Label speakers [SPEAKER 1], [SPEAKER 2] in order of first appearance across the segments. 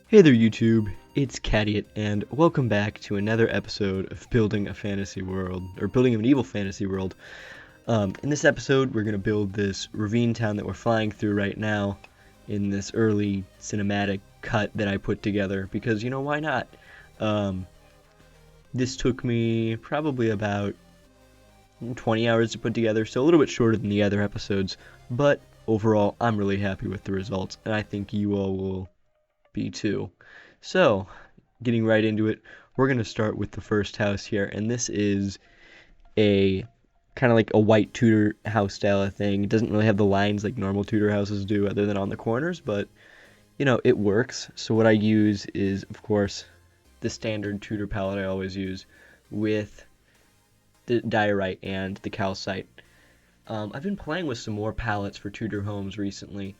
[SPEAKER 1] Hey there YouTube, it's Cadiot, and welcome back to another episode of Building a Fantasy World, or Building a Medieval Fantasy World. In this episode, we're going to build this ravine town that we're flying through right now in this early cinematic cut that I put together, because, why not? This took me probably about 20 hours to put together, so a little bit shorter than the other episodes, but overall, I'm really happy with the results, and I think you all will be too. So, getting right into it, we're going to start with the first house here, and this is a kind of like a white Tudor house style of thing. It doesn't really have the lines like normal Tudor houses do other than on the corners, but it works. So what I use is, of course, the standard Tudor palette I always use with the diorite and the calcite. I've been playing with some more palettes for Tudor homes recently,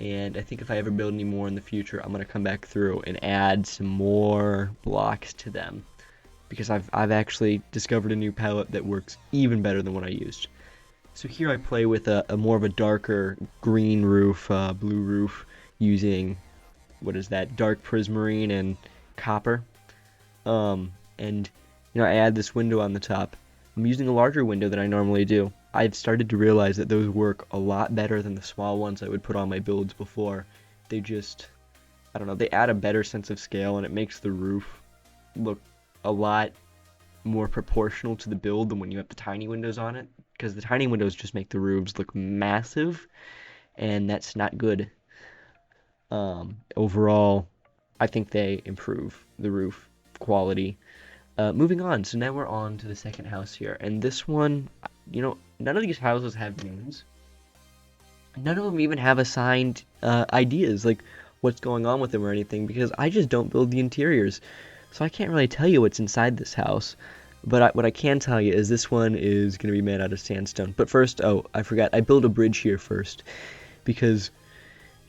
[SPEAKER 1] and I think if I ever build any more in the future, I'm going to come back through and add some more blocks to them, because I've actually discovered a new palette that works even better than what I used. So here I play with a more of a darker green roof, blue roof, using, dark prismarine and copper. And I add this window on the top. I'm using a larger window than I normally do. I've started to realize that those work a lot better than the small ones I would put on my builds before. They just, I don't know, they add a better sense of scale, and it makes the roof look a lot more proportional to the build than when you have the tiny windows on it, because the tiny windows just make the roofs look massive, and that's not good. Overall, I think they improve the roof quality. Moving on, so now we're on to the second house here, and this one, none of these houses have names. None of them even have assigned ideas, like what's going on with them or anything, because I just don't build the interiors. So I can't really tell you what's inside this house. But what I can tell you is this one is going to be made out of sandstone. But first, I forgot, I built a bridge here first, because,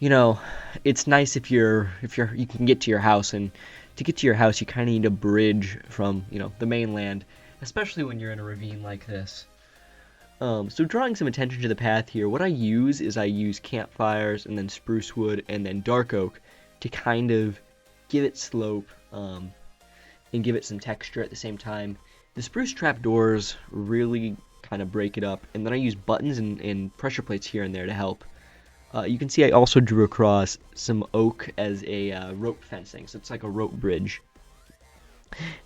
[SPEAKER 1] it's nice if you can get to your house, and to get to your house, you kind of need a bridge from, the mainland, especially when you're in a ravine like this. So drawing some attention to the path here, what I use campfires and then spruce wood and then dark oak to kind of give it slope and give it some texture at the same time. The spruce trapdoors really kind of break it up, and then I use buttons and pressure plates here and there to help. You can see I also drew across some oak as a rope fencing, so it's like a rope bridge.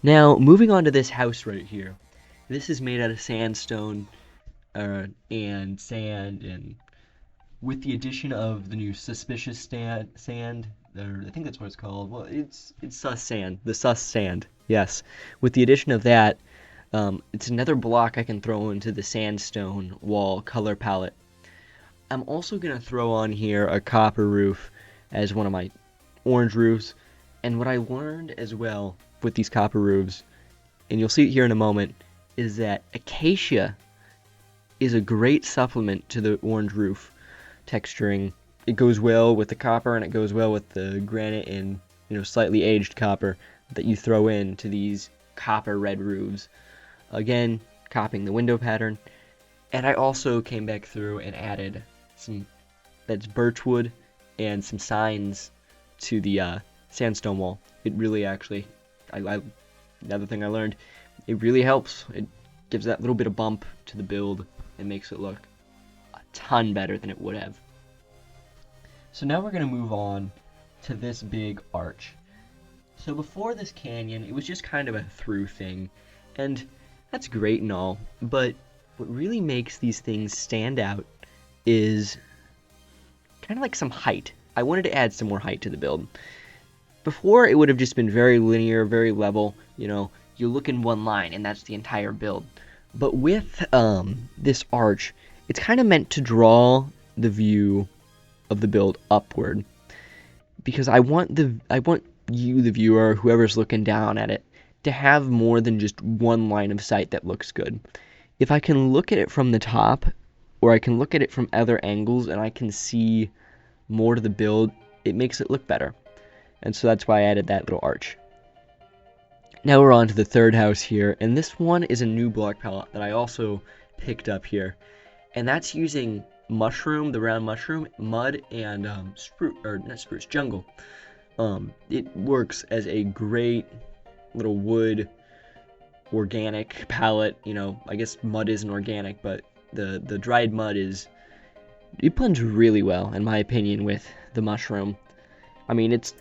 [SPEAKER 1] Now, moving on to this house right here. This is made out of sandstone and sand, and with the addition of the new suspicious sand, or I think that's what it's called. Well, it's sus sand, the sus sand. Yes, with the addition of that, it's another block I can throw into the sandstone wall color palette. I'm also gonna throw on here a copper roof as one of my orange roofs, and what I learned as well with these copper roofs, and you'll see it here in a moment, is that acacia is a great supplement to the orange roof texturing. It goes well with the copper, and it goes well with the granite and slightly aged copper that you throw into these copper red roofs. Again, copying the window pattern. And I also came back through and added that's birchwood and some signs to the sandstone wall. It really actually, another thing I learned, it really helps. It gives that little bit of bump to the build and makes it look a ton better than it would have. So now we're going to move on to this big arch. So before this canyon, it was just kind of a through thing, and that's great and all, but what really makes these things stand out is kind of like some height. I wanted to add some more height to the build. Before, it would have just been very linear, very level, you look in one line and that's the entire build. But with this arch, it's kind of meant to draw the view of the build upward, because I want you, the viewer, whoever's looking down at it, to have more than just one line of sight that looks good. If I can look at it from the top, or I can look at it from other angles and I can see more to the build, it makes it look better. And so that's why I added that little arch. Now we're on to the third house here, and this one is a new block palette that I also picked up here. And that's using mushroom, the round mushroom, mud, and jungle. It works as a great little wood organic palette. I guess mud isn't organic, but the dried mud is, it blends really well, in my opinion, with the mushroom. I mean, it's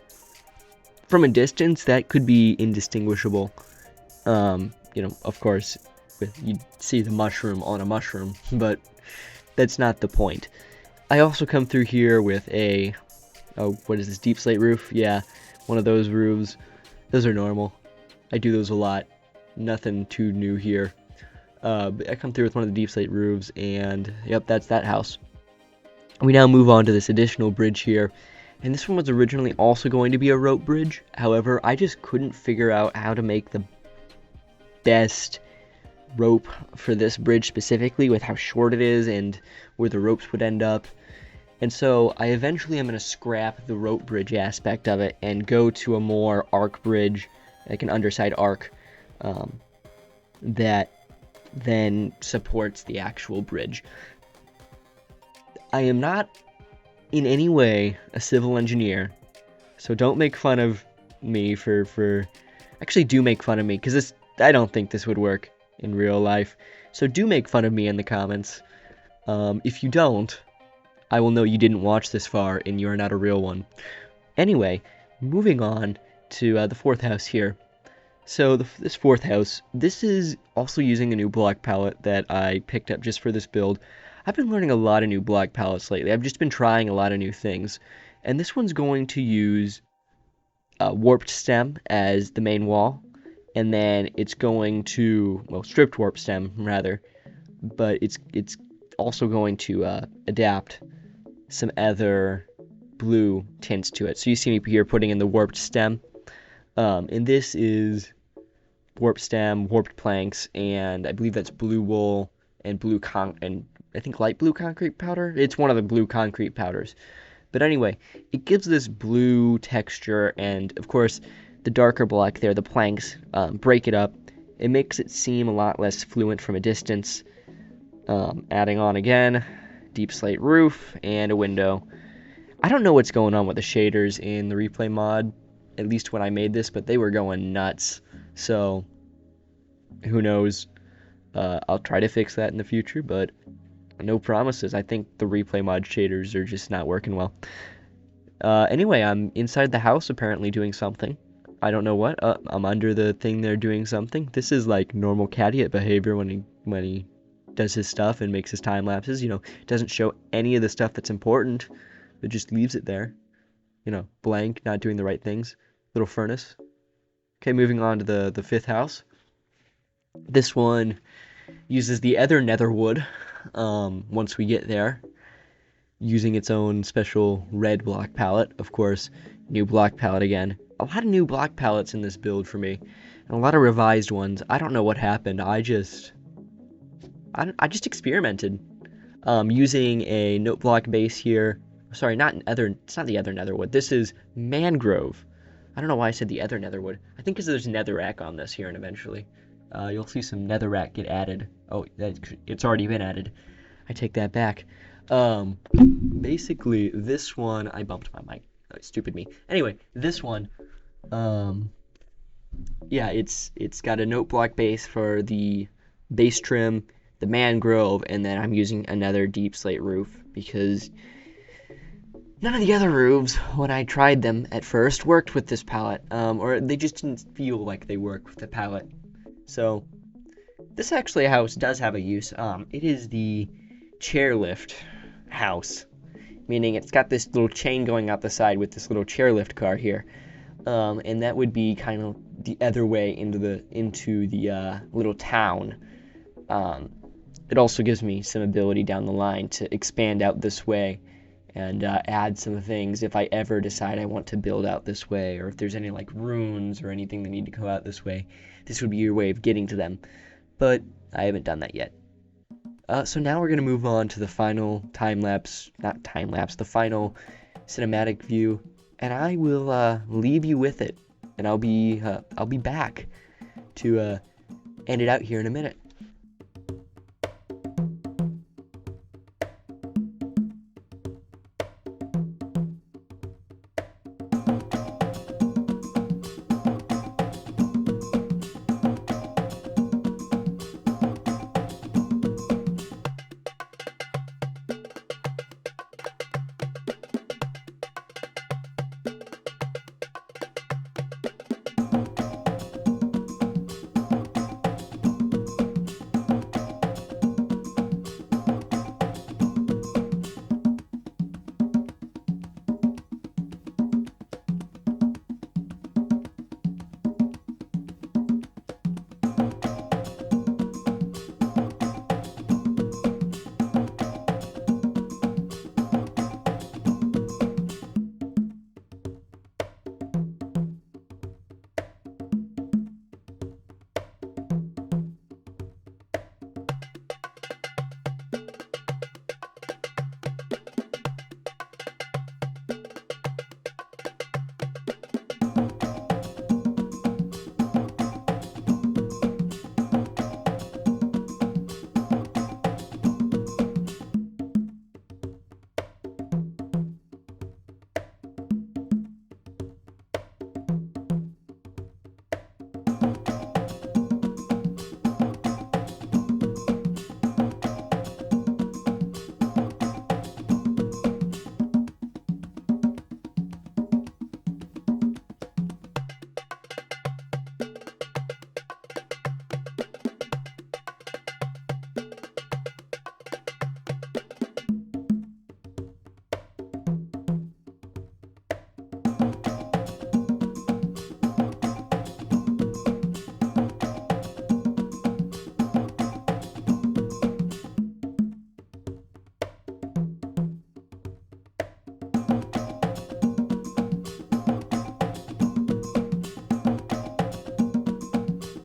[SPEAKER 1] from a distance that could be indistinguishable. Of course, you'd see the mushroom on a mushroom, but that's not the point. I also come through here with what is this, deep slate roof? Yeah, one of those roofs. Those are normal. I do those a lot. Nothing too new here. But I come through with one of the deep slate roofs, and yep, that's that house. We now move on to this additional bridge here, and this one was originally also going to be a rope bridge. However, I just couldn't figure out how to make the best rope for this bridge specifically, with how short it is and where the ropes would end up. And so I eventually am going to scrap the rope bridge aspect of it and go to a more arc bridge, like an underside arc, that then supports the actual bridge. I am not in any way a civil engineer, so don't make fun of me for actually do make fun of me, because I don't think this would work in real life. So do make fun of me in the comments. If you don't, I will know you didn't watch this far and you are not a real one. Anyway, moving on to the fourth house here. So this fourth house, this is also using a new block palette that I picked up just for this build. I've been learning a lot of new block palettes lately. I've just been trying a lot of new things. And this one's going to use warped stem as the main wall. And then it's going to, well, stripped warp stem rather. But it's also going to adapt some other blue tints to it. So you see me here putting in the warped stem. And this is warped stem, warped planks, and I believe that's blue wool and and I think light blue concrete powder. It's one of the blue concrete powders. But anyway, it gives this blue texture, and of course, the darker black there, the planks, break it up. It makes it seem a lot less fluent from a distance. Adding on again, deep slate roof, and a window. I don't know what's going on with the shaders in the replay mod, at least when I made this, but they were going nuts. So, who knows? I'll try to fix that in the future, but no promises. I think the replay mod shaders are just not working well. Anyway, I'm inside the house apparently doing something. I don't know what. I'm under the thing there doing something. This is like normal Cadiot behavior when he does his stuff and makes his time lapses. Doesn't show any of the stuff that's important, but just leaves it there. Blank, not doing the right things. Little furnace. Okay, moving on to the fifth house. This one uses the other nether wood once we get there, using its own special red block palette. Of course, new block palette again. A lot of new block palettes in this build for me, and a lot of revised ones. I don't know what happened. I just experimented, using a note block base here. Sorry, it's not the other netherwood. This is mangrove. I don't know why I said the other netherwood. I think because there's netherrack on this here, and eventually you'll see some netherrack get added. Oh, it's already been added. I take that back. Basically, this one, I bumped my mic. Oh, stupid me. Anyway, this one, yeah, it's got a note block base for the base trim, the mangrove, and then I'm using another deep slate roof because none of the other roofs, when I tried them at first, worked with this palette, or they just didn't feel like they worked with the palette. So this actually house does have a use. It is the chairlift house, meaning it's got this little chain going out the side with this little chairlift car here, and that would be kind of the other way into the little town. It also gives me some ability down the line to expand out this way and add some things if I ever decide I want to build out this way, or if there's any like runes or anything that need to go out this way. This would be your way of getting to them, but I haven't done that yet. So now we're going to move on to the final the final cinematic view, and I will leave you with it, and I'll be back to end it out here in a minute.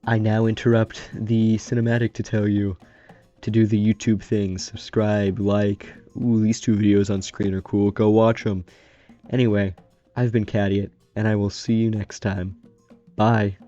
[SPEAKER 1] I now interrupt the cinematic to tell you to do the YouTube things. Subscribe, like. Ooh, these two videos on screen are cool. Go watch them. Anyway, I've been Cadiot, and I will see you next time. Bye.